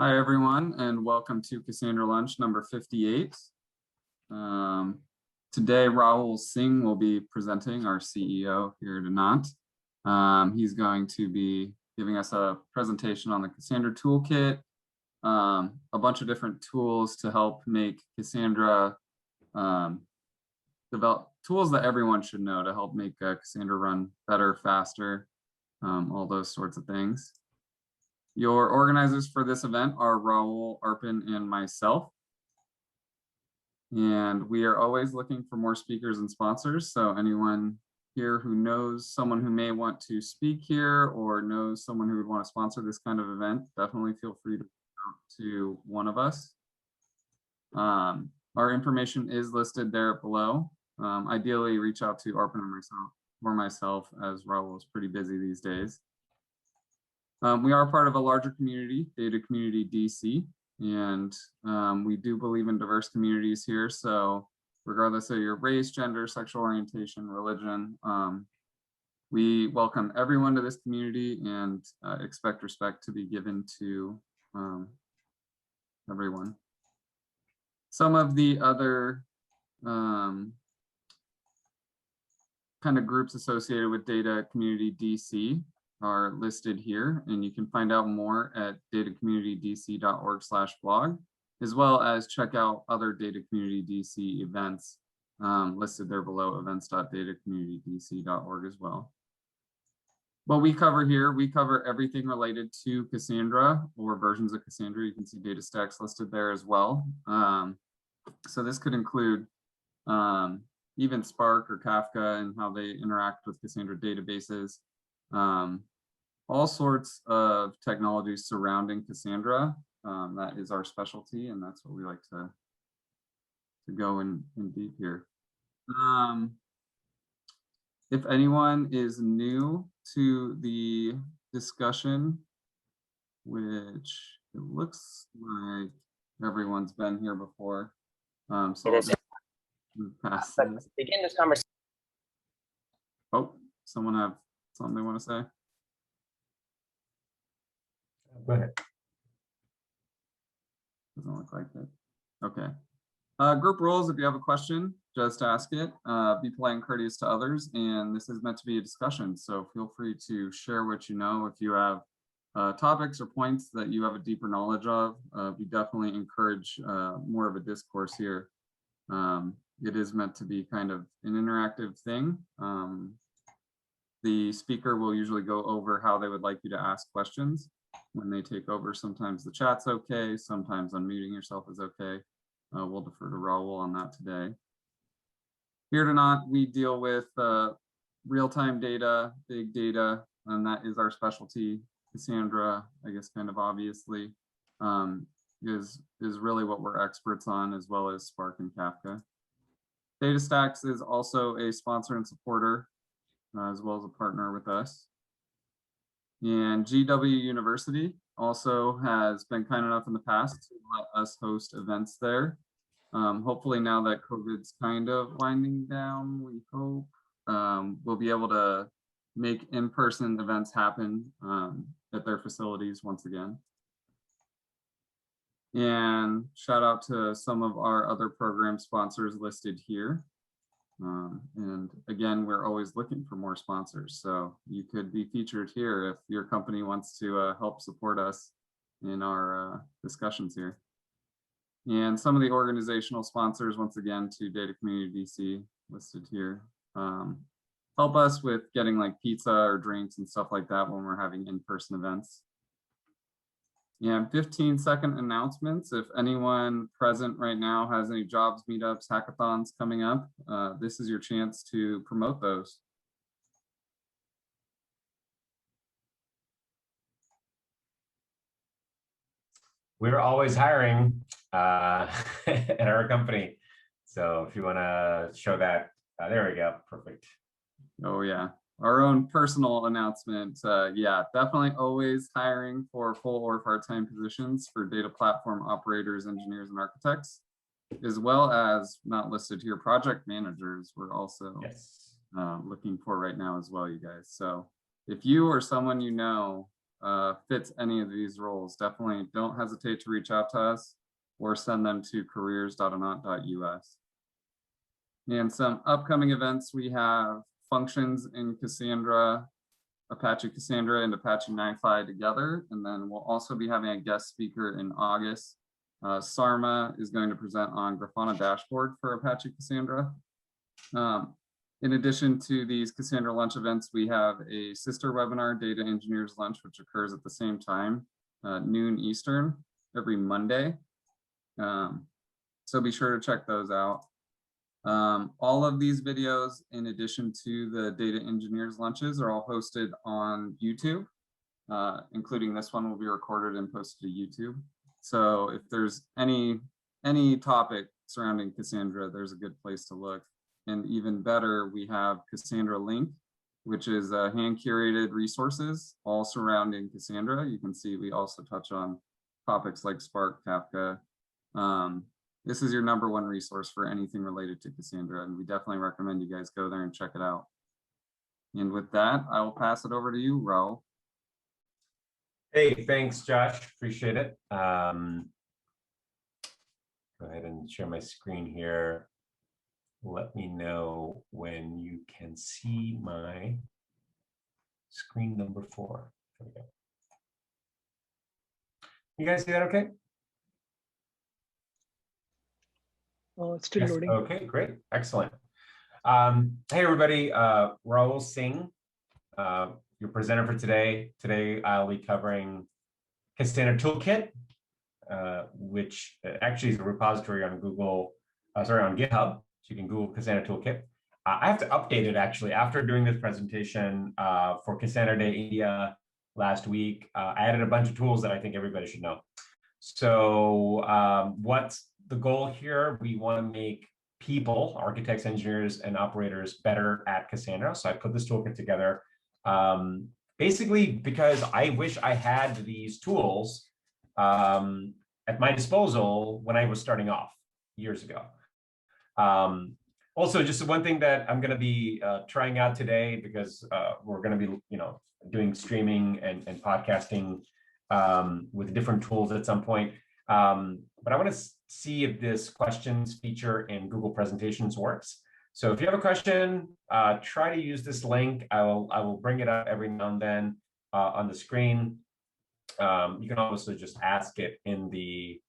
Hi, everyone, and welcome to Cassandra Lunch number 58. Today, Rahul Singh will be presenting, our CEO here at Anant. He's going to be giving us a presentation on the Cassandra Toolkit, a bunch of different tools to help make Cassandra develop tools that everyone should know to help make Cassandra run better, faster, all those sorts of things. Your organizers for this event are Rahul, Arpan, and myself. And we are always looking for more speakers and sponsors. So anyone here who knows someone who may want to speak here or knows someone who would want to sponsor this kind of event, definitely feel free to reach out to one of us. Our information is listed there below. Ideally, reach out to Arpan or myself, as Rahul is pretty busy these days. We are part of a larger community, Data Community DC, and we do believe in diverse communities here. So regardless of your race, gender, sexual orientation, religion, we welcome everyone to this community and expect respect to be given to everyone. Some of the other kind of groups associated with Data Community DC are listed here, and you can find out more at datacommunitydc.org/blog, as well as check out other Data Community DC events listed there below, events.datacommunitydc.org as well. What we cover here, we cover everything related to Cassandra or versions of Cassandra. You can see data stacks listed there as well. So this could include even Spark or Kafka and how they interact with Cassandra databases. All sorts of technologies surrounding Cassandra. That is our specialty, and that's what we like to go in deep here. If anyone is new to the discussion, which it looks like everyone's been here before, so I'll just move past this. Begin this conversation. Oh, someone have something they want to say? Go ahead. Doesn't look like it. Okay. Group rules, if you have a question, just ask it. Be polite and courteous to others, and this is meant to be a discussion, so feel free to share what you know. If you have topics or points that you have a deeper knowledge of, we definitely encourage more of a discourse here. It is meant to be kind of an interactive thing. The speaker will usually go over how they would like you to ask questions when they take over. Sometimes the chat's okay, sometimes unmuting yourself is okay. We'll defer to Rahul on that today. Here at Anant, we deal with real-time data, big data, and that is our specialty. Cassandra, I guess kind of obviously, is really what we're experts on, as well as Spark and Kafka. DataStax is also a sponsor and supporter, as well as a partner with us. And GW University also has been kind enough in the past to let us host events there. Hopefully now that COVID's kind of winding down, we hope we'll be able to make in-person events happen at their facilities once again. And shout out to some of our other program sponsors listed here. And again, we're always looking for more sponsors. So you could be featured here if your company wants to help support us in our discussions here. And some of the organizational sponsors, once again, to Data Community DC listed here, help us with getting like pizza or drinks and stuff like that when we're having in-person events. And 15-second announcements. If anyone present right now has any jobs, meetups, hackathons coming up, this is your chance to promote those. We're always hiring at our company. So if you want to show that, there we go. Perfect. Oh, yeah. Our own personal announcement. Yeah, definitely always hiring for full or part-time positions for data platform operators, engineers, and architects, as well as not listed here, project managers. We're also looking for right now as well, you guys. So if you or someone you know fits any of these roles, definitely don't hesitate to reach out to us or send them to careers.anant.us. And some upcoming events, we have functions in Cassandra, Apache Cassandra and Apache NiFi together. And then we'll also be having a guest speaker in August. Sarma is going to present on Grafana dashboard for Apache Cassandra. In addition to these Cassandra Lunch events, we have a sister webinar, Data Engineers Lunch, which occurs at the same time, noon Eastern, every Monday. So be sure to check those out. All of these videos, in addition to the Data Engineers Lunches, are all hosted on YouTube, including this one will be recorded and posted to YouTube. So if there's any topic surrounding Cassandra, there's a good place to look. And even better, we have Cassandra.Link, which is hand-curated resources all surrounding Cassandra. You can see we also touch on topics like Spark, Kafka. This is your #1 resource for anything related to Cassandra, and we definitely recommend you guys go there and check it out. And with that, I will pass it over to you, Rahul. Hey, thanks, Josh. Appreciate it. Go ahead and share my screen here. Let me know when you can see my screen #4. There we go. You guys see that okay? It's still Yes. loading. Okay, great. Excellent. Hey, everybody. Rahul Singh, your presenter for today. Today, I'll be covering Cassandra Toolkit, which actually is a repository on on GitHub. So you can Google Cassandra Toolkit. I have to update it actually after doing this presentation for Cassandra Day India last week. I added a bunch of tools that I think everybody should know. So what's the goal here? We want to make people, architects, engineers, and operators better at Cassandra. So I put this toolkit together basically because I wish I had these tools at my disposal when I was starting off years ago. Also, just one thing that I'm going to be trying out today, because we're going to be, doing streaming and podcasting with different tools at some point. But I want to see if this questions feature in Google Presentations works. So if you have a question, try to use this link. I will bring it up every now and then on the screen. You can also just ask it in the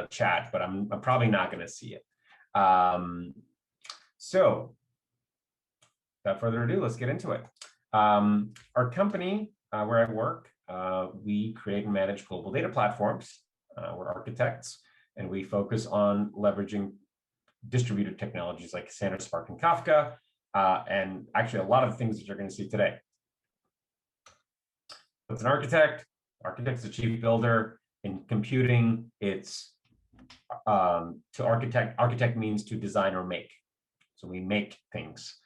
chat, but I'm probably not going to see it. So without further ado, let's get into it. Our company, where I work, we create and manage global data platforms. We're architects, and we focus on leveraging distributed technologies like Cassandra, Spark, and Kafka, and actually a lot of things that you're going to see today. What's an architect? Architect's a chief builder. In computing, it's to architect means to design or make. So we make things.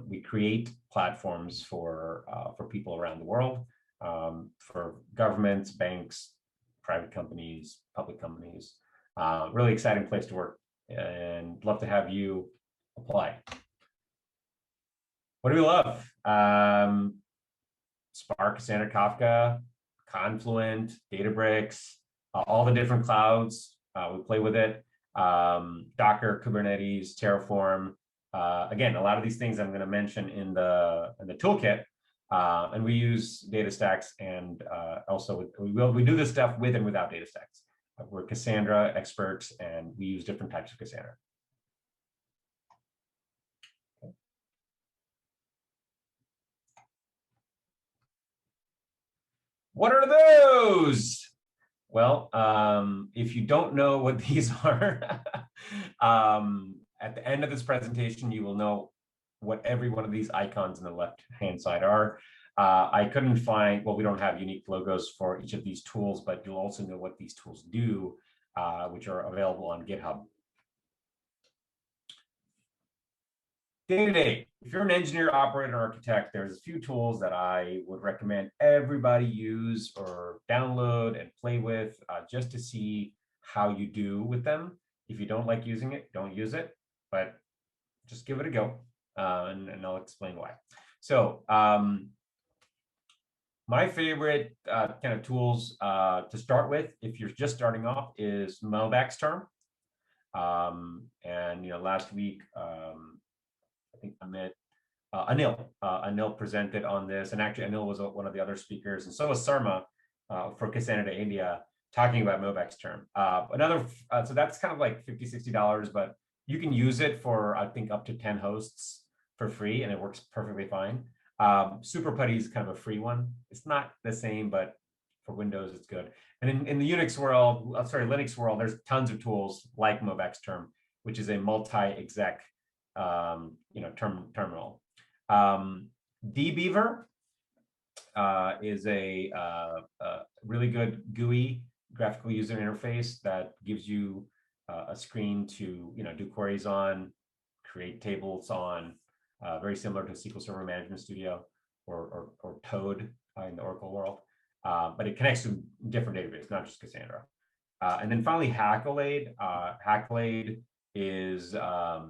We create platforms for people around the world, for governments, banks, private companies, public companies. Really exciting place to work, and love to have you apply. What do we love? Spark, Cassandra, Kafka, Confluent, Databricks, all the different clouds. We play with it. Docker, Kubernetes, Terraform. Again, a lot of these things I'm going to mention in the toolkit. And we use data stacks, and also we do this stuff with and without data stacks. We're Cassandra experts, and we use different types of Cassandra. Okay. What are those? Well, if you don't know what these are, at the end of this presentation, you will know what every one of these icons on the left-hand side are. I couldn't find, well, we don't have unique logos for each of these tools, but you'll also know what these tools do, which are available on GitHub. Day-to-day, if you're an engineer, operator, architect, there's a few tools that I would recommend everybody use or download and play with just to see how you do with them. If you don't like using it, don't use it, but just give it a go, and I'll explain why. So My favorite kind of tools to start with, if you're just starting off, is Mobex term. And last week, I think I met Anil presented on this, and actually Anil was one of the other speakers, and so was Sarma for Cassandra to India, talking about Mobex term. So that's kind of like $50-$60, but you can use it for, I think, up to 10 hosts for free, and it works perfectly fine. Super Putty is kind of a free one. It's not the same, but for Windows, it's good. And in the Linux world, there's tons of tools like Mobex term, which is a multi-exec terminal. dbeaver is a really good GUI, graphical user interface, that gives you a screen to do queries on, create tables on, very similar to SQL Server Management Studio or Toad in the Oracle world, but it connects to different databases, not just Cassandra. And then finally, Hackalade. Hackalade is a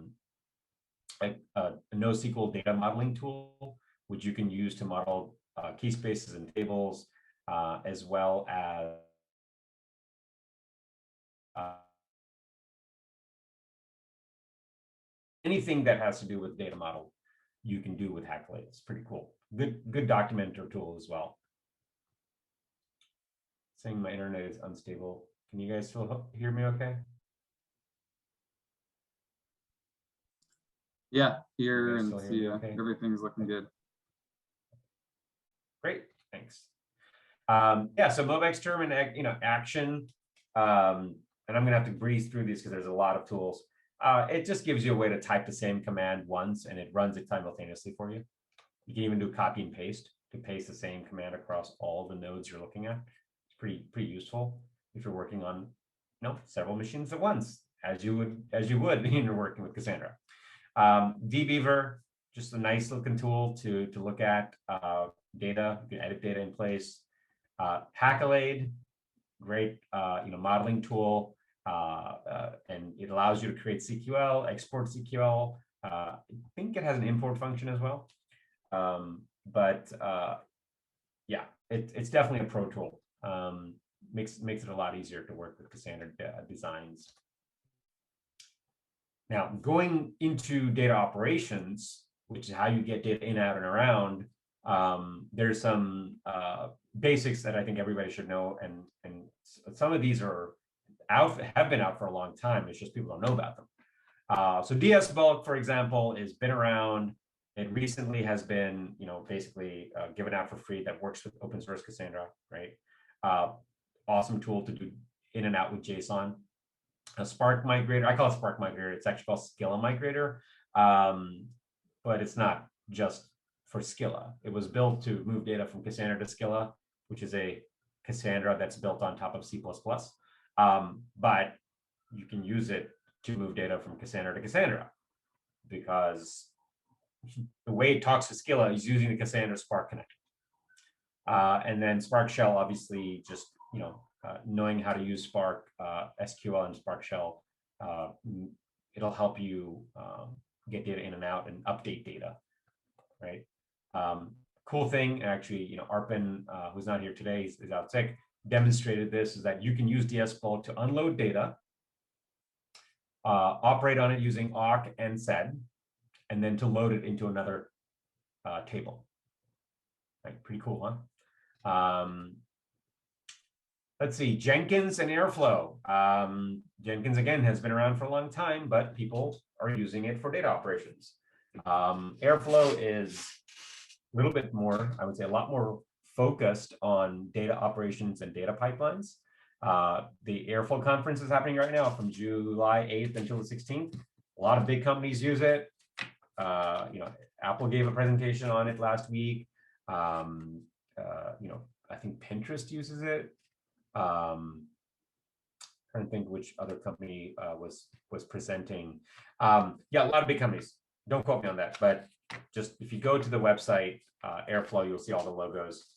NoSQL data modeling tool, which you can use to model key spaces and tables, as well as anything that has to do with data model, you can do with Hackalade. It's pretty cool. Good documenter tool as well. Saying my internet is unstable. Can you guys still hear me okay? Yeah, here and still hear see me okay? everything's looking good. Great, thanks. Yeah, so Mobex term and action, and I'm gonna have to breeze through these because there's a lot of tools. It just gives you a way to type the same command once, and it runs it simultaneously for you. You can even do copy and paste to paste the same command across all the nodes you're looking at. It's pretty useful if you're working on several machines at once, as you would when you're working with Cassandra. dbeaver, just a nice looking tool to look at data. You can edit data in place. Hackalade, great modeling tool, and it allows you to create CQL, export CQL. I think it has an import function as well. Yeah, it's definitely a pro tool. Makes it a lot easier to work with Cassandra designs. Now, going into data operations, which is how you get data in, out, and around, there's some basics that I think everybody should know, and some of these have been out for a long time. It's just people don't know about them. So DS Bulk, for example, has been around. It recently has been, basically given out for free. That works with open source Cassandra, right? Awesome tool to do in and out with JSON. A Spark migrator, I call it Spark migrator. It's actually called Scala migrator, but it's not just for Scala. It was built to move data from Cassandra to Scala, which is a Cassandra that's built on top of C++. But you can use it to move data from Cassandra to Cassandra, because the way it talks to Scala is using the Cassandra Spark connector. And then Spark Shell, obviously, just knowing how to use Spark SQL and Spark Shell, it'll help you get data in and out and update data, right? Cool thing, actually, Arpan, who's not here today, is out sick, demonstrated this, is that you can use DS Bulk to unload data, operate on it using awk and sed, and then to load it into another table. Right, pretty cool, huh? Let's see, Jenkins and Airflow. Jenkins, again, has been around for a long time, but people are using it for data operations. Airflow is a little bit more, I would say, a lot more focused on data operations and data pipelines. The Airflow conference is happening right now from July 8th until the 16th. A lot of big companies use it. Apple gave a presentation on it last week. I think Pinterest uses it. Trying to think which other company was presenting. Yeah, a lot of big companies. Don't quote me on that, but just if you go to the website, Airflow, you'll see all the logos.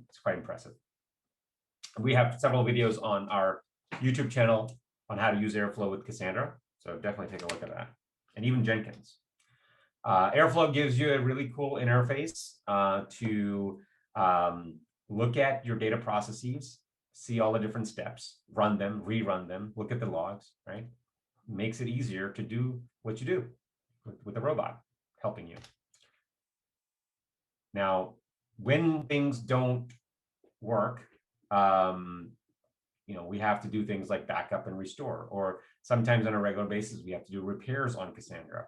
It's quite impressive. We have several videos on our YouTube channel on how to use Airflow with Cassandra, so definitely take a look at that. And even Jenkins. Airflow gives you a really cool interface to look at your data processes, see all the different steps, run them, rerun them, look at the logs, right? Makes it easier to do what you do with a robot helping you. Now, when things don't work, we have to do things like backup and restore, or sometimes on a regular basis, we have to do repairs on Cassandra.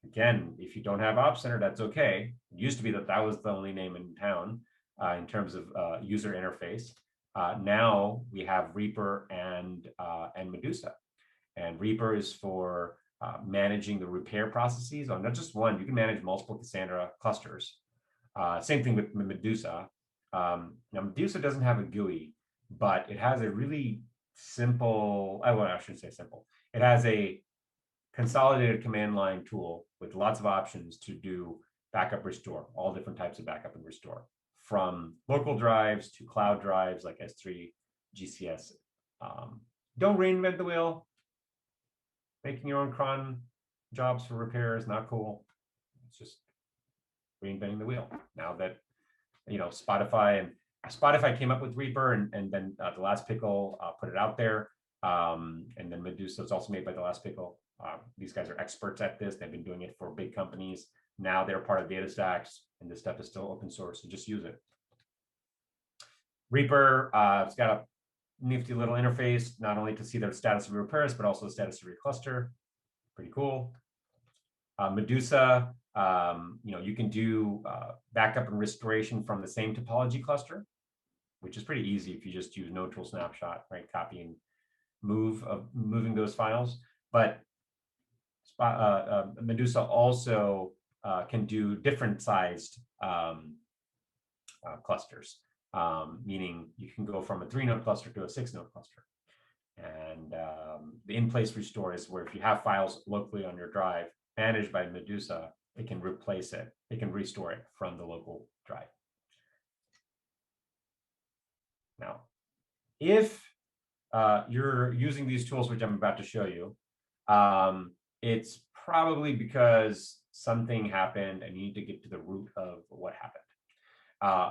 Again, if you don't have Ops Center, that's okay. It used to be that was the only name in town in terms of user interface. Now we have Reaper and Medusa. And Reaper is for managing the repair processes on not just one. You can manage multiple Cassandra clusters. Same thing with Medusa. Now, Medusa doesn't have a GUI, but it has a really simple, I shouldn't say simple. It has a consolidated command line tool with lots of options to do backup restore, all different types of backup and restore, from local drives to cloud drives like S3, GCS. Don't reinvent the wheel. Making your own cron jobs for repair is not cool. It's just reinventing the wheel. Now that Spotify came up with Reaper, and then The Last Pickle put it out there, and then Medusa is also made by The Last Pickle. These guys are experts at this. They've been doing it for big companies. Now they're part of DataStax, and this stuff is still open source, so just use it. Reaper, it's got a nifty little interface, not only to see the status of your repairs, but also the status of your cluster. Pretty cool. Medusa, you can do backup and restoration from the same topology cluster, which is pretty easy if you just use no tool snapshot, right? Copy and moving those files. But Medusa also can do different sized clusters, meaning you can go from a 3-node cluster to a 6-node cluster. And the in-place restore is where if you have files locally on your drive managed by Medusa, it can replace it. It can restore it from the local drive. Now, if you're using these tools, which I'm about to show you, it's probably because something happened and you need to get to the root of what happened.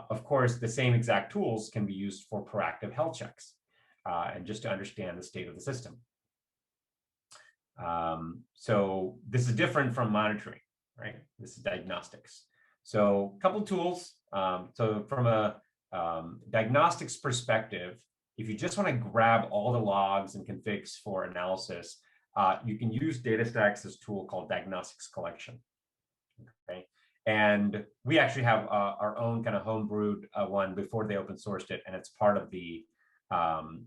Of course, the same exact tools can be used for proactive health checks and just to understand the state of the system. So this is different from monitoring, right? This is diagnostics. So a couple tools. So from a diagnostics perspective, if you just want to grab all the logs and configs for analysis, you can use DataStax's tool called Diagnostics Collection. Okay, and we actually have our own kind of homebrewed one before they open sourced it, and it's part of the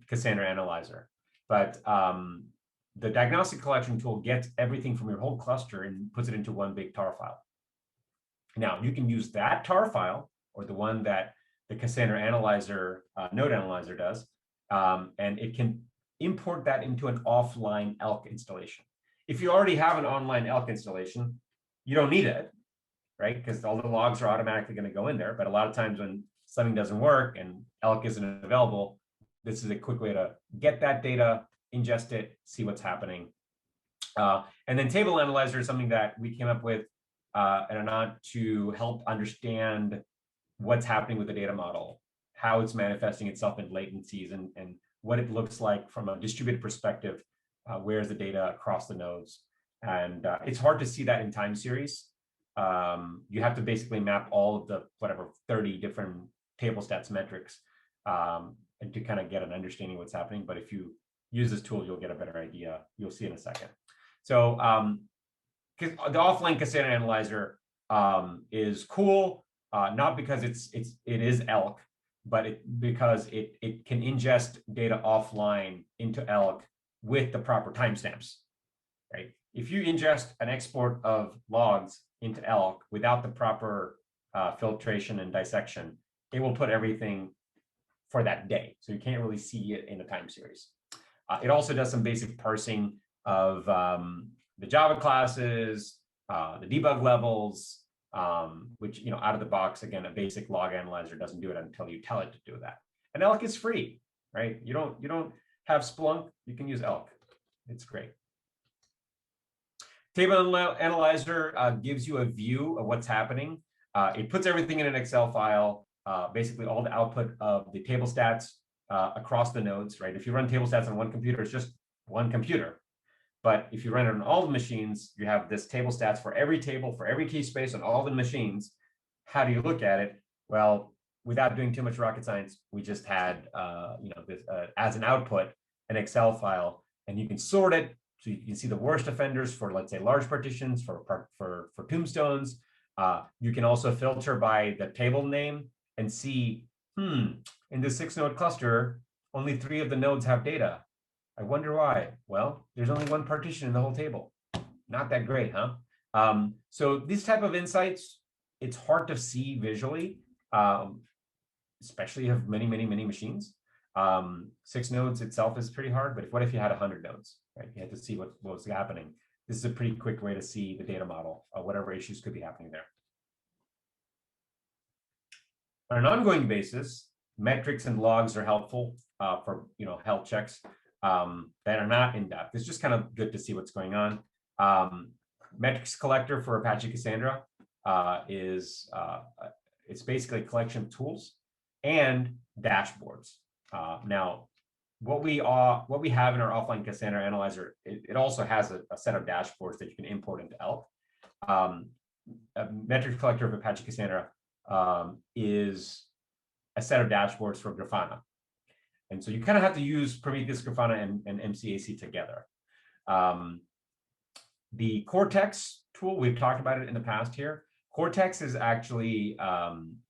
Cassandra Analyzer. But the Diagnostic Collection tool gets everything from your whole cluster and puts it into one big tar file. Now, you can use that tar file, or the one that the Cassandra Analyzer, Node Analyzer does, and it can import that into an offline ELK installation. If you already have an online ELK installation, you don't need it, right? Because all the logs are automatically going to go in there. But a lot of times when something doesn't work and ELK isn't available, this is a quick way to get that data, ingest it, see what's happening. And then Table Analyzer is something that we came up with at Anant to help understand what's happening with the data model, how it's manifesting itself in latencies, and what it looks like from a distributed perspective, where's the data across the nodes. And it's hard to see that in time series. You have to basically map all of the, 30 different table stats metrics and to kind of get an understanding of what's happening. But if you use this tool, you'll get a better idea. You'll see in a second. So the offline Cassandra Analyzer is cool, not because it is ELK, but because it can ingest data offline into ELK with the proper timestamps, right? If you ingest an export of logs into ELK without the proper filtration and dissection, it will put everything for that day. So you can't really see it in a time series. It also does some basic parsing of the Java classes, the debug levels, which, out of the box, again, a basic log analyzer doesn't do it until you tell it to do that. And ELK is free, right? You don't have Splunk, you can use ELK. It's great. Table Analyzer gives you a view of what's happening. It puts everything in an Excel file. basically all the output of the table stats across the nodes, right? If you run table stats on one computer, it's just one computer. But if you run it on all the machines, you have this table stats for every table, for every key space on all the machines. How do you look at it? Well, without doing too much rocket science, we just had, this, as an output, an Excel file, and you can sort it. So you can see the worst offenders for, let's say, large partitions, for tombstones. You can also filter by the table name and see, in the 6-node cluster, only 3 of the nodes have data. I wonder why. Well, there's only one partition in the whole table. Not that great, huh? So these type of insights, it's hard to see visually, especially if you have many, many, many machines. 6 nodes itself is pretty hard, but what if you had 100 nodes, right? You had to see what was happening. This is a pretty quick way to see the data model of whatever issues could be happening there. On an ongoing basis, metrics and logs are helpful for health checks that are not in depth. It's just kind of good to see what's going on. Metrics collector for Apache Cassandra is it's basically a collection of tools and dashboards. Now, what we have in our offline Cassandra analyzer, it also has a set of dashboards that you can import into ELK. A metrics collector of Apache Cassandra is a set of dashboards for Grafana. And so you kind of have to use Prometheus, Grafana, and MCAC together. The Cortex tool, we've talked about it in the past here. Cortex is actually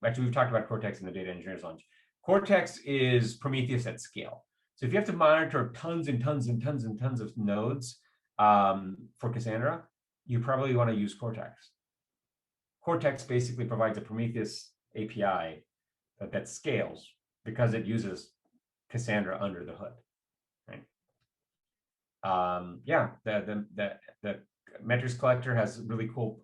we've talked about Cortex in the Data Engineers Lunch. Cortex is Prometheus at scale. So if you have to monitor tons and tons and tons and tons of nodes for Cassandra, you probably want to use Cortex. Cortex basically provides a Prometheus API that scales because it uses Cassandra under the hood, right? The metrics collector has really cool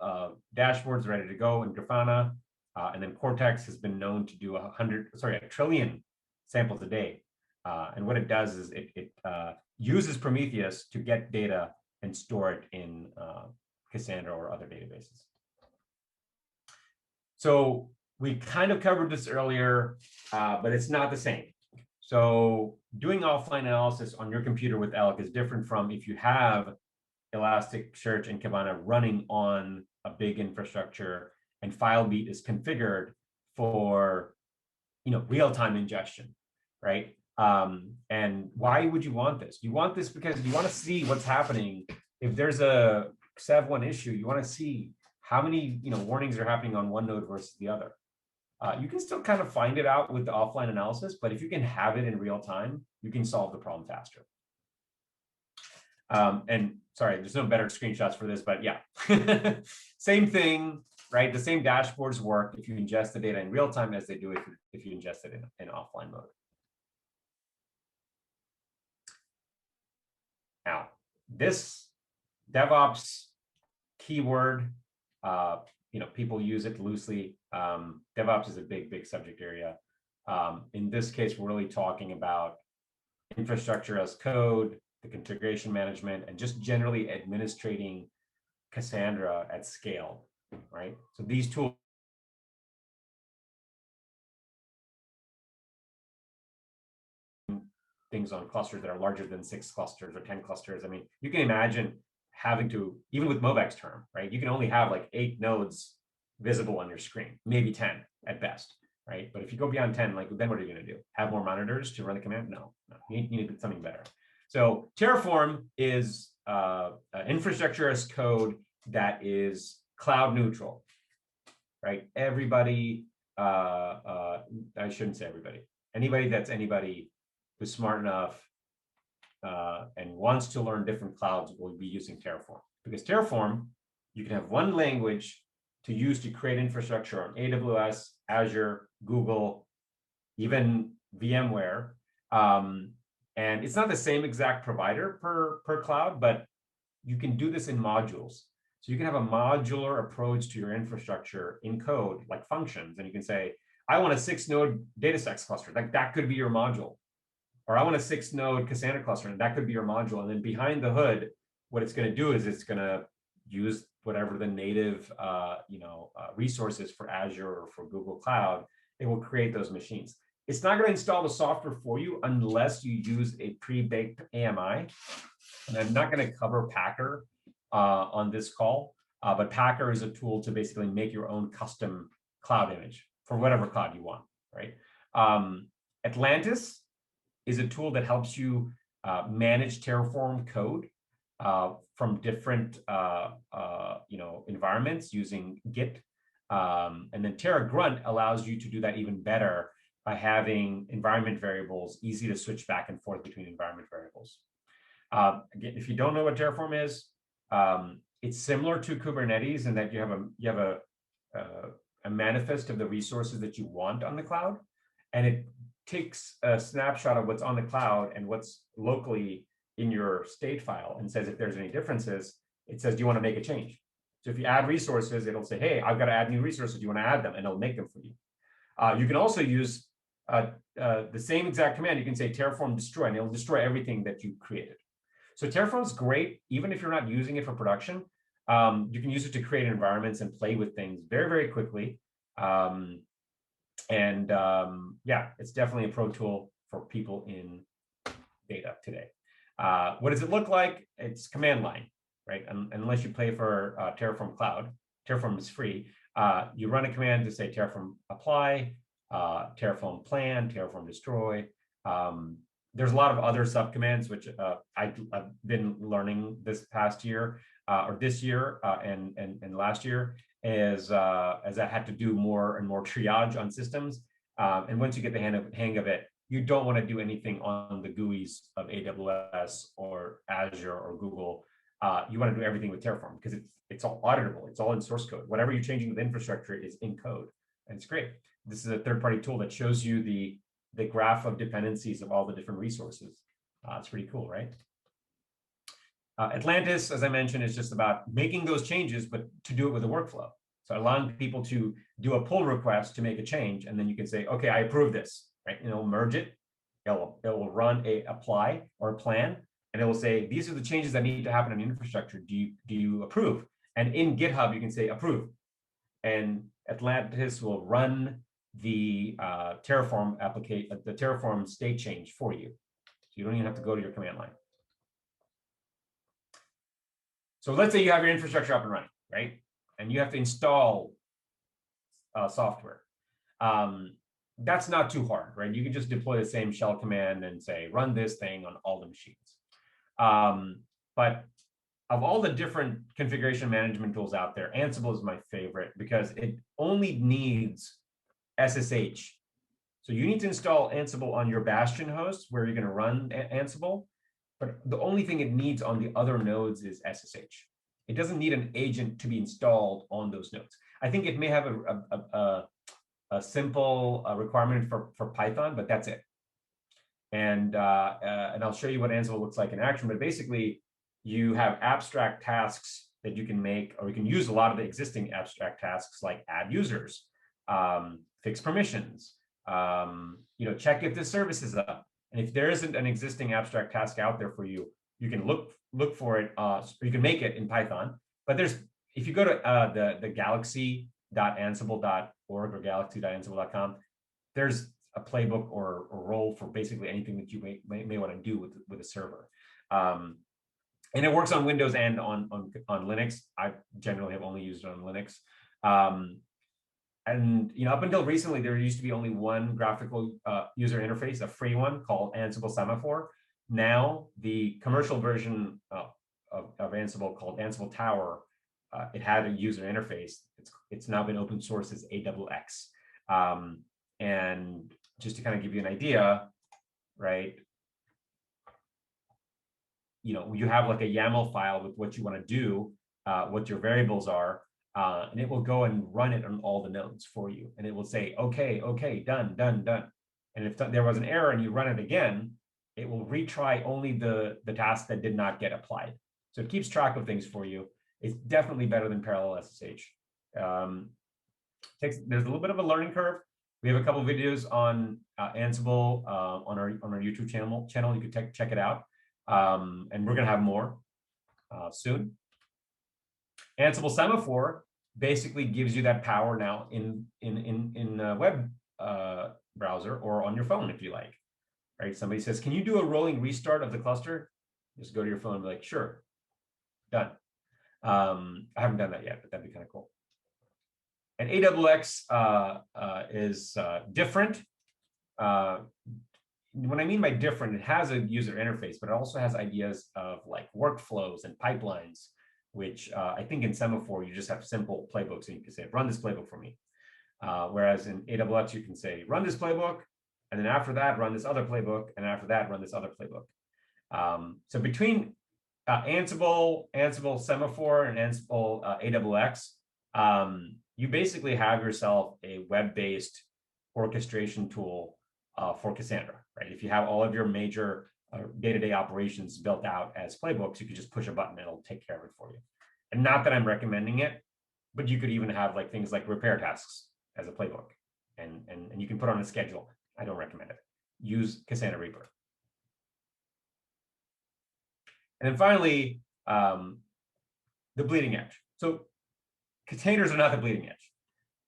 dashboards ready to go in Grafana, and then Cortex has been known to do 1 trillion samples a day. And what it does is it uses Prometheus to get data and store it in Cassandra or other databases. So we kind of covered this earlier, but it's not the same. So doing offline analysis on your computer with ELK is different from if you have Elasticsearch and Kibana running on a big infrastructure and FileBeat is configured for real-time ingestion, right? And why would you want this? You want this because you want to see what's happening. If there's a Sev1 issue, you want to see how many warnings are happening on one node versus the other. You can still kind of find it out with the offline analysis, but if you can have it in real time, you can solve the problem faster. And sorry, there's no better screenshots for this, but yeah, same thing, right? The same dashboards work if you ingest the data in real time as they do if you ingest it in offline mode. Now, this DevOps keyword, people use it loosely. DevOps is a big subject area. In this case, we're really talking about infrastructure as code, the configuration management, and just generally administrating Cassandra at scale, right? So these tools things on clusters that are larger than 6 clusters or 10 clusters. I mean, you can imagine having to, even with Movex's term, right? You can only have like 8 nodes visible on your screen, maybe 10 at best, right? But if you go beyond 10, then what are you going to do? Have more monitors to run the command? No. You need something better. So Terraform is infrastructure as code that is cloud neutral, right? Everybody, I shouldn't say everybody, anybody who's smart enough and wants to learn different clouds will be using Terraform. Because Terraform, you can have one language to use to create infrastructure on AWS, Azure, Google, even VMware. And it's not the same exact provider per cloud, but you can do this in modules. So you can have a modular approach to your infrastructure in code, like functions, and you can say, I want a 6-node DataStax cluster. That could be your module. Or I want a 6-node Cassandra cluster, and that could be your module. And then behind the hood, what it's going to do is it's going to use whatever the native resources for Azure or for Google Cloud. it will create those machines. It's not going to install the software for you unless you use a pre-baked AMI. And I'm not going to cover Packer on this call, but Packer is a tool to basically make your own custom cloud image for whatever cloud you want, right? Atlantis is a tool that helps you manage Terraform code from different environments using Git. And then Terra Grunt allows you to do that even better by having environment variables easy to switch back and forth between environment variables. Again, if you don't know what Terraform is, it's similar to Kubernetes in that you have a manifest of the resources that you want on the cloud, and it takes a snapshot of what's on the cloud and what's locally in your state file and says if there's any differences, it says, do you want to make a change? So if you add resources, it'll say, hey, I've got to add new resources. Do you want to add them? And it'll make them for you. You can also use the same exact command. You can say Terraform destroy, and it'll destroy everything that you created. So Terraform is great, even if you're not using it for production. You can use it to create environments and play with things very, very quickly. Yeah, it's definitely a pro tool for people in data today. What does it look like? It's command line, right? Unless you pay for Terraform Cloud, Terraform is free. You run a command to say Terraform apply, Terraform plan, Terraform destroy. There's a lot of other subcommands, which I've been learning this past year or this year and last year as I had to do more and more triage on systems. And once you get the hang of it, you don't want to do anything on the GUIs of AWS or Azure or Google. You want to do everything with Terraform because it's all auditable. It's all in source code. Whatever you're changing with infrastructure is in code, and it's great. This is a third-party tool that shows you the graph of dependencies of all the different resources. It's pretty cool, right? Atlantis, as I mentioned, is just about making those changes, but to do it with a workflow. So allowing people to do a pull request to make a change, and then you can say, okay, I approve this, right? And it'll merge it. It will run a apply or a plan, and it will say, these are the changes that need to happen in infrastructure. Do you approve? And in GitHub, you can say approve. And Atlantis will run the Terraform application, the Terraform state change for you. So you don't even have to go to your command line. So let's say you have your infrastructure up and running, right? And you have to install software. That's not too hard, right? You can just deploy the same shell command and say, run this thing on all the machines. But of all the different configuration management tools out there, Ansible is my favorite because it only needs SSH. So you need to install Ansible on your Bastion host where you're going to run Ansible, but the only thing it needs on the other nodes is SSH. It doesn't need an agent to be installed on those nodes. I think it may have a simple requirement for Python, but that's it. And I'll show you what Ansible looks like in action. But basically, you have abstract tasks that you can make, or you can use a lot of the existing abstract tasks like add users, fix permissions, check if the service is up. And if there isn't an existing abstract task out there for you, you can look for it, or you can make it in Python. But if you go to the galaxy.ansible.org or galaxy.ansible.com, there's a playbook or role for basically anything that you may want to do with a server. And it works on Windows and on Linux. I generally have only used it on Linux. And up until recently, there used to be only one graphical user interface, a free one called Ansible Semaphore. Now, the commercial version of Ansible called Ansible Tower, it had a user interface. It's now been open sourced as AWX. And just to kind of give you an idea, right? You have like a YAML file with what you want to do, what your variables are, and it will go and run it on all the nodes for you. And it will say, okay, done. And if there was an error and you run it again, it will retry only the task that did not get applied. So it keeps track of things for you. It's definitely better than parallel SSH. There's a little bit of a learning curve. We have a couple of videos on Ansible on our YouTube channel. You can check it out. And we're going to have more soon. Ansible Semaphore basically gives you that power now in web browser or on your phone if you like, right? Somebody says, can you do a rolling restart of the cluster? Just go to your phone and be like, sure, done. I haven't done that yet, but that'd be kind of cool. And AWX is different. What I mean by different, it has a user interface, but it also has ideas of like workflows and pipelines, which I think in Semaphore, you just have simple playbooks and you can say, run this playbook for me. Whereas in AWX, you can say, run this playbook, and then after that, run this other playbook, and after that, run this other playbook. So between Ansible, Semaphore, and Ansible AWX, you basically have yourself a web-based orchestration tool for Cassandra, right? If you have all of your major day-to-day operations built out as playbooks, you could just push a button and it'll take care of it for you. And not that I'm recommending it, but you could even have like things like repair tasks as a playbook, and you can put on a schedule. I don't recommend it. Use Cassandra Reaper. And then finally, the bleeding edge. So containers are not the bleeding edge.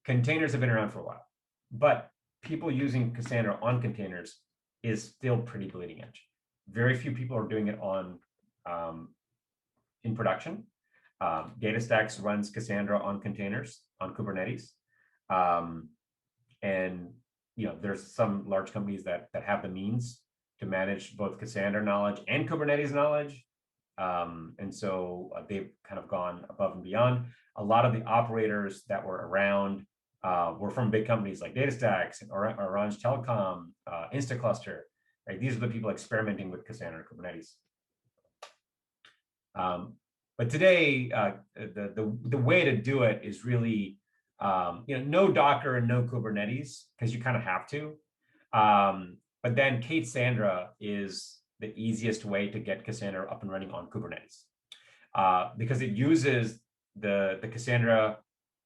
Containers have been around for a while, but people using Cassandra on containers is still pretty bleeding edge. Very few people are doing it on in production. DataStax runs Cassandra on containers on Kubernetes, and there's some large companies that have the means to manage both Cassandra knowledge and Kubernetes knowledge, and so they've kind of gone above and beyond. A lot of the operators that were around were from big companies like DataStax, Orange Telecom, Instacluster. Right? These are the people experimenting with Cassandra and Kubernetes. But today, the way to do it is really, no Docker and no Kubernetes, because you kind of have to. But then Cassandra is the easiest way to get Cassandra up and running on Kubernetes, because it uses the Cassandra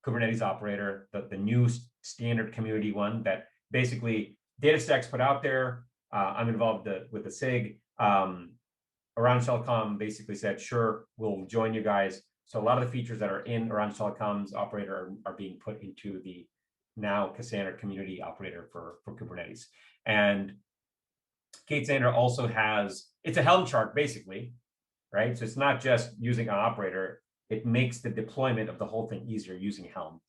Kubernetes operator, the new standard community one that basically DataStax put out there. I'm involved with the SIG. Orange Telecom basically said, sure, we'll join you guys. So a lot of the features that are in Orange Telecom's operator are being put into the now Cassandra community operator for Kubernetes. And Cassandra also has, it's a Helm chart basically, right? So it's not just using an operator, it makes the deployment of the whole thing easier using Helm.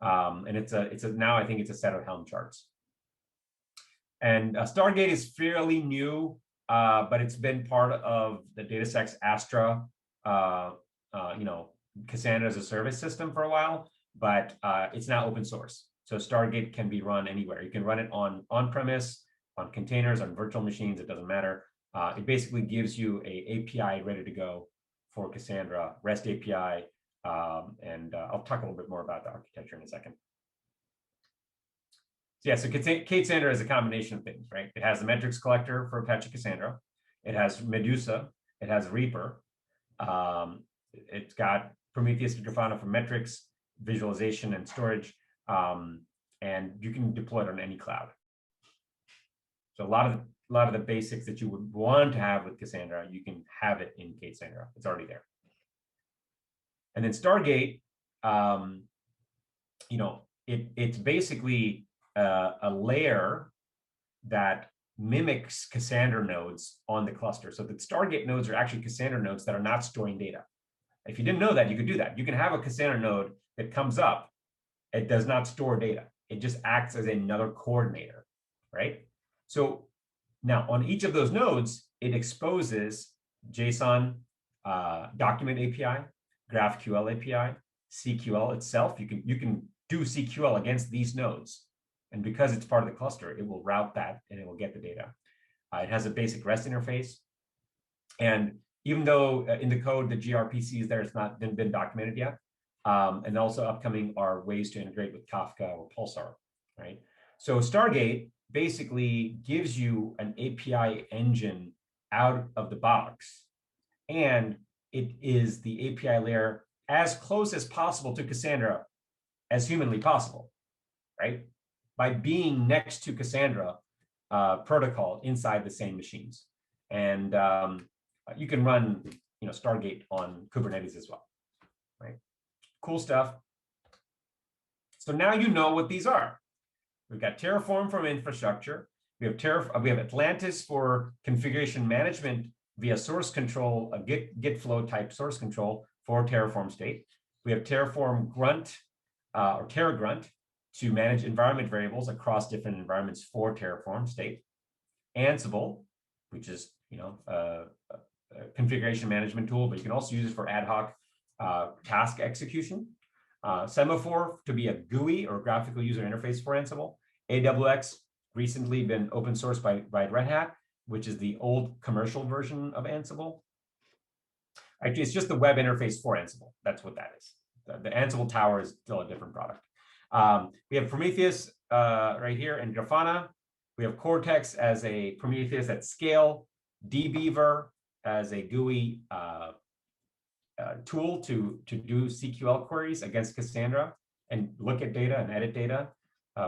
And now I think it's a set of Helm charts. And Stargate is fairly new, but it's been part of the DataStax Astra, Cassandra as a service system for a while, but it's now open source. So Stargate can be run anywhere. You can run it on-premise, on containers, on virtual machines, it doesn't matter. It basically gives you a API ready to go for Cassandra, REST API, and I'll talk a little bit more about the architecture in a second. So yeah, so Cassandra is a combination of things, right? It has the metrics collector for Apache Cassandra. It has Medusa. It has Reaper. It's got Prometheus and Grafana for metrics, visualization, and storage. And you can deploy it on any cloud. So a lot of the basics that you would want to have with Cassandra, you can have it in Cassandra. It's already there. And then Stargate, it's basically a layer that mimics Cassandra nodes on the cluster. So the Stargate nodes are actually Cassandra nodes that are not storing data. If you didn't know that, you could do that. You can have a Cassandra node that comes up. It does not store data. It just acts as another coordinator, right? So now on each of those nodes, it exposes JSON document API, GraphQL API, CQL itself. You can do CQL against these nodes. And because it's part of the cluster, it will route that and it will get the data. It has a basic REST interface. And even though in the code, the gRPC is there, it's not been documented yet. And also upcoming are ways to integrate with Kafka or Pulsar, right? So Stargate basically gives you an API engine out of the box. And it is the API layer as close as possible to Cassandra as humanly possible, right? By being next to Cassandra protocol inside the same machines. And you can run Stargate on Kubernetes as well, right? Cool stuff. So now you know what these are. We've got Terraform from infrastructure. We have Atlantis for configuration management via source control, a Git flow type source control for Terraform state. We have Terraform Grunt or TerraGrunt to manage environment variables across different environments for Terraform state. Ansible, which is a configuration management tool, but you can also use it for ad hoc task execution. Semaphore to be a GUI or graphical user interface for Ansible. AWX recently been open sourced by Red Hat, which is the old commercial version of Ansible. Actually, it's just the web interface for Ansible. That's what that is. The Ansible Tower is still a different product. We have Prometheus right here and Grafana. We have Cortex as a Prometheus at scale, dbeaver as a GUI tool to do CQL queries against Cassandra and look at data and edit data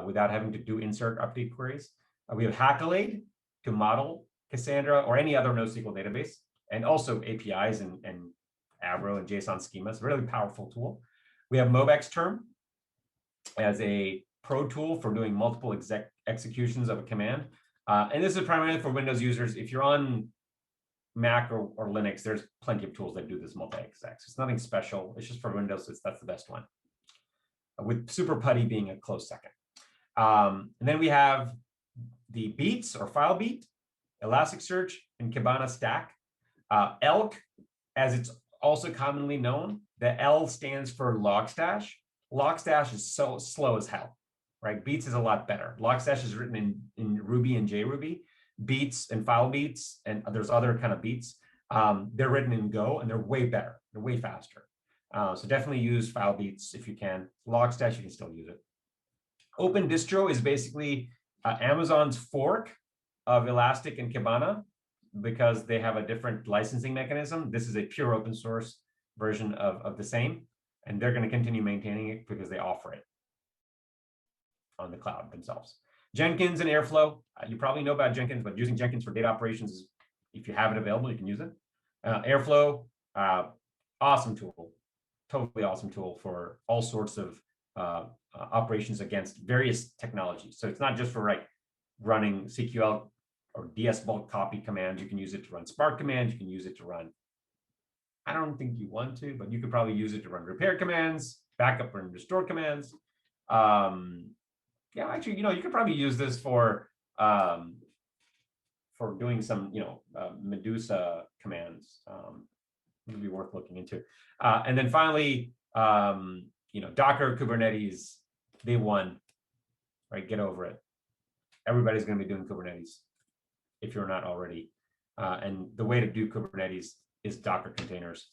without having to do insert update queries. We have Hackalade to model Cassandra or any other NoSQL database, and also APIs and Avro and JSON schemas, really powerful tool. We have MobXterm as a pro tool for doing multiple executions of a command. And this is primarily for Windows users. If you're on Mac or Linux, there's plenty of tools that do this multi-exec. It's nothing special. It's just for Windows. That's the best one, with Super Putty being a close second. And then we have the Beats or FileBeat, Elasticsearch, and Kibana Stack. ELK, as it's also commonly known, the L stands for Logstash. Logstash is so slow as hell, right? Beats is a lot better. Logstash is written in Ruby and JRuby. Beats and FileBeats, and there's other kind of beats. They're written in Go, and they're way better. They're way faster. So definitely use FileBeats if you can. Logstash, you can still use it. Open Distro is basically Amazon's fork of Elastic and Kibana, because they have a different licensing mechanism. This is a pure open source version of the same, and they're going to continue maintaining it because they offer it on the cloud themselves. Jenkins and Airflow, you probably know about Jenkins, but using Jenkins for data operations is, if you have it available, you can use it. Airflow, awesome tool, totally awesome tool for all sorts of operations against various technologies. So it's not just for running CQL or DS bulk copy commands. You can use it to run Spark commands. You can use it to run, I don't think you want to, but you could probably use it to run repair commands, backup and restore commands. Yeah, actually, you could probably use this for doing some, Medusa commands. It would be worth looking into. And then finally, Docker, Kubernetes, they won, right? Get over it. Everybody's going to be doing Kubernetes if you're not already. And the way to do Kubernetes is Docker containers.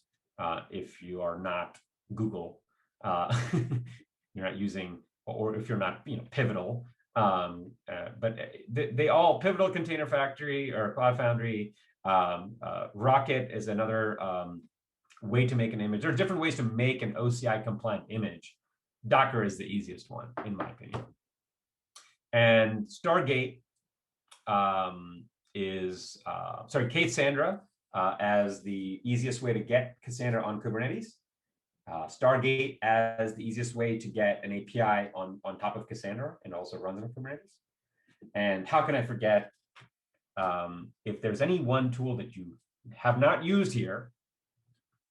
If you are not Google, you're not using, or if you're not, Pivotal, but they all, Pivotal Container Factory or Cloud Foundry, Rocket is another way to make an image. There are different ways to make an OCI compliant image. Docker is the easiest one, in my opinion. And Stargate Cassandra as the easiest way to get Cassandra on Kubernetes. Stargate as the easiest way to get an API on top of Cassandra and also runs on Kubernetes. And how can I forget, if there's any one tool that you have not used here,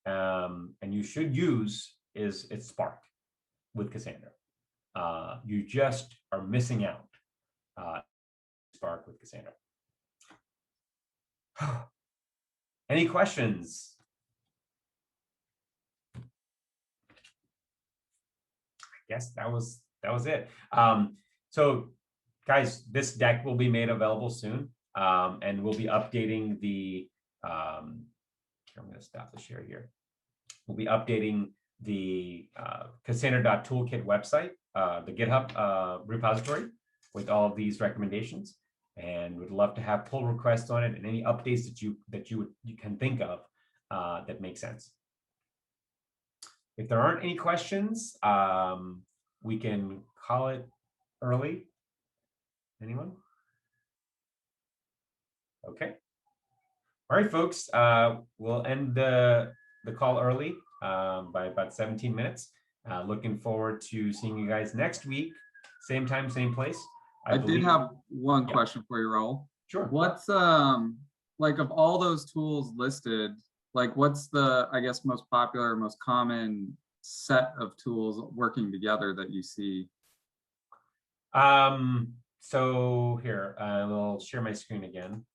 and you should use, it's Spark with Cassandra. You just are missing out. Spark with Cassandra. Any questions? I guess that was it. So guys, this deck will be made available soon, and we'll be updating the I'm going to stop the share here. We'll be updating the Cassandra.toolkit website, the GitHub repository, with all of these recommendations, and would love to have pull requests on it and any updates that you can think of that make sense. If there aren't any questions, we can call it early. Anyone? Okay. All right, folks. We'll end the call early by about 17 minutes. Looking forward to seeing you guys next week, same time, same place. I did believe- have one Yeah. question for you, Raul. Sure. What's like of all those tools listed, like what's the, I guess, most popular, most common set of tools working together that you see? So here, I will share my screen again.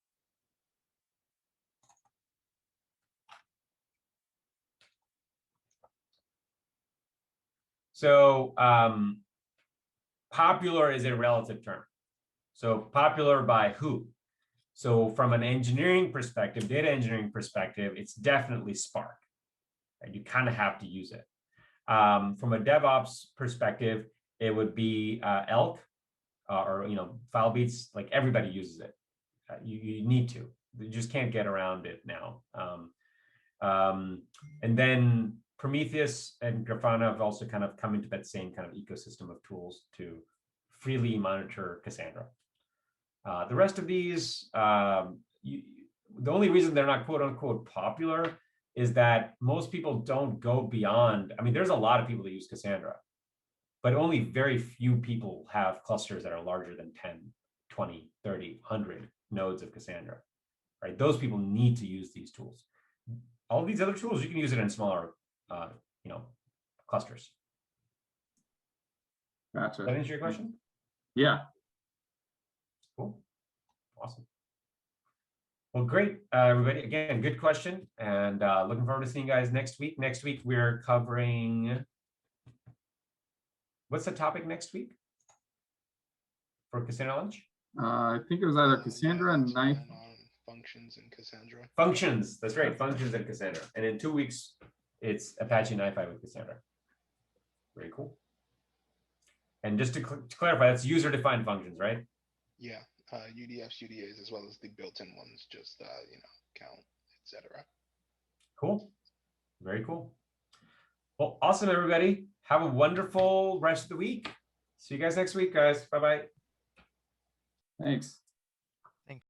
So popular is a relative term. So popular by who? So from an engineering perspective, data engineering perspective, it's definitely Spark. Right? You kind of have to use it. From a DevOps perspective, it would be Elk or FileBeats. Like everybody uses it. You need to. You just can't get around it now. And then Prometheus and Grafana have also kind of come into that same kind of ecosystem of tools to freely monitor Cassandra. The rest of these, the only reason they're not quote unquote popular is that most people don't go beyond. I mean, there's a lot of people that use Cassandra, but only very few people have clusters that are larger than 10, 20, 30, 100 nodes of Cassandra, right? Those people need to use these tools. All these other tools, you can use it in smaller, clusters. Gotcha. Does that answer your question? Yeah. Cool. Awesome. Well, great, everybody. Again, good question. And looking forward to seeing you guys next week. Next week, we're covering, what's the topic next week for Cassandra Lunch? I think it was either Cassandra and Knife. On functions in Cassandra. Functions. That's right. Functions and Cassandra. And in 2 weeks, it's Apache NiFi with Cassandra. Very cool. And just to clarify, that's user-defined functions, right? Yeah, UDFs, UDAs, as well as the built-in ones, just count, etc. Cool. Very cool. Well, awesome, everybody. Have a wonderful rest of the week. See you guys next week, guys. Bye-bye. Thanks.